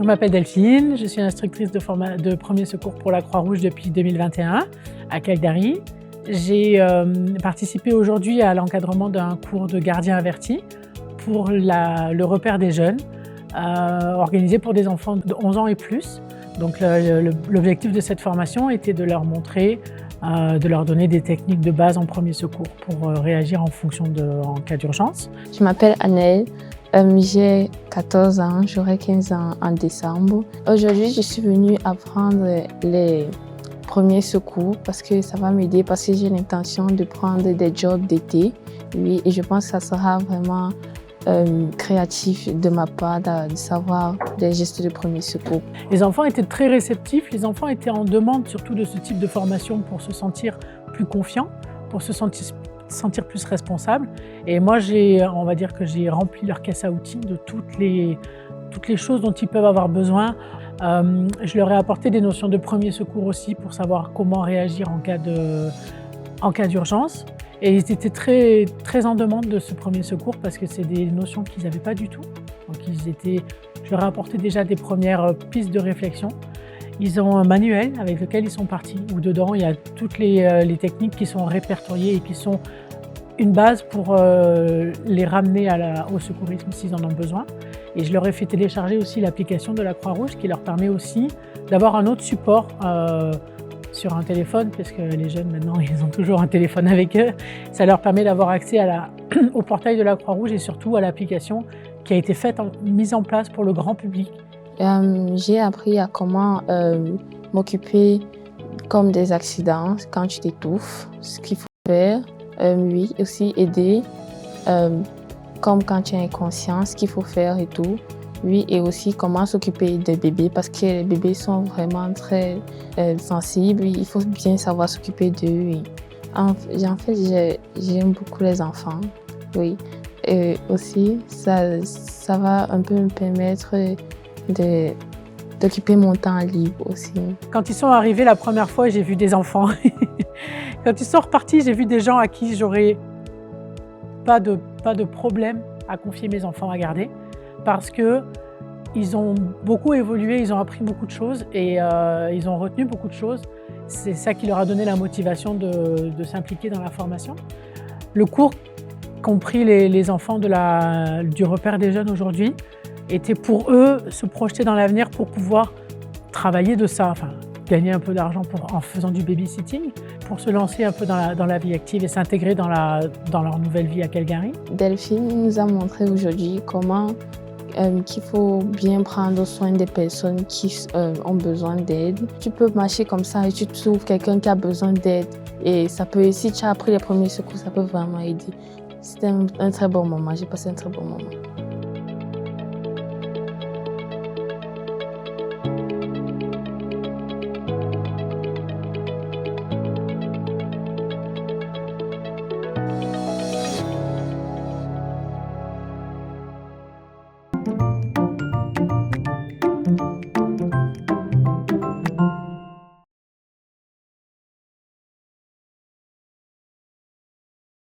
Je m'appelle Delphine, je suis instructrice de premier secours pour la Croix-Rouge depuis 2021 à Calgary. J'ai participé aujourd'hui à l'encadrement d'un cours de gardien averti pour le repère des jeunes, organisé pour des enfants de 11 ans et plus. Donc l'objectif de cette formation était de leur montrer, de leur donner des techniques de base en premier secours pour réagir en cas d'urgence. Je m'appelle Annelle, j'ai 14 ans, j'aurai 15 ans en décembre. Aujourd'hui, je suis venue apprendre les premiers secours parce que ça va m'aider, parce que j'ai l'intention de prendre des jobs d'été. Oui, et je pense que ça sera vraiment créatif de ma part de savoir des gestes de premier secours. Les enfants étaient très réceptifs, les enfants étaient en demande surtout de ce type de formation pour se sentir plus confiants, pour se sentir plus responsables. Et moi, on va dire que j'ai rempli leur caisse à outils de toutes les choses dont ils peuvent avoir besoin. Je leur ai apporté des notions de premier secours aussi pour savoir comment réagir en cas d'urgence. Et ils étaient très, très en demande de ce premier secours parce que c'est des notions qu'ils n'avaient pas du tout. Donc je leur ai apporté déjà des premières pistes de réflexion. Ils ont un manuel avec lequel ils sont partis, où dedans il y a toutes les techniques qui sont répertoriées et qui sont une base pour les ramener au secourisme s'ils en ont besoin. Et je leur ai fait télécharger aussi l'application de la Croix-Rouge qui leur permet aussi d'avoir un autre support sur un téléphone, parce que les jeunes maintenant ils ont toujours un téléphone avec eux. Ça leur permet d'avoir accès au portail de la Croix-Rouge et surtout à l'application qui a été mise en place pour le grand public. J'ai appris à comment m'occuper comme des accidents, quand tu t'étouffes, ce qu'il faut faire. Oui, aussi aider, comme quand tu es inconscient, ce qu'il faut faire et tout. Oui, et aussi comment s'occuper des bébés, parce que les bébés sont vraiment très sensibles. Il faut bien savoir s'occuper d'eux. En fait, j'aime beaucoup les enfants. Oui, et aussi, ça va un peu me permettre d'occuper mon temps libre aussi. Quand ils sont arrivés la première fois, j'ai vu des enfants. Quand ils sont repartis, j'ai vu des gens à qui j'aurais pas de problème à confier mes enfants à garder, parce qu'ils ont beaucoup évolué, ils ont appris beaucoup de choses et ils ont retenu beaucoup de choses. C'est ça qui leur a donné la motivation de s'impliquer dans la formation. Le cours, compris les enfants du repère des jeunes aujourd'hui, était pour eux se projeter dans l'avenir pour pouvoir travailler de ça, enfin gagner un peu d'argent en faisant du babysitting, pour se lancer un peu dans la vie active et s'intégrer dans leur nouvelle vie à Calgary. Delphine nous a montré aujourd'hui comment qu'il faut bien prendre soin des personnes qui ont besoin d'aide. Tu peux marcher comme ça et tu trouves quelqu'un qui a besoin d'aide. Et si tu as appris les premiers secours, ça peut vraiment aider. C'était un très bon moment, j'ai passé un très bon moment.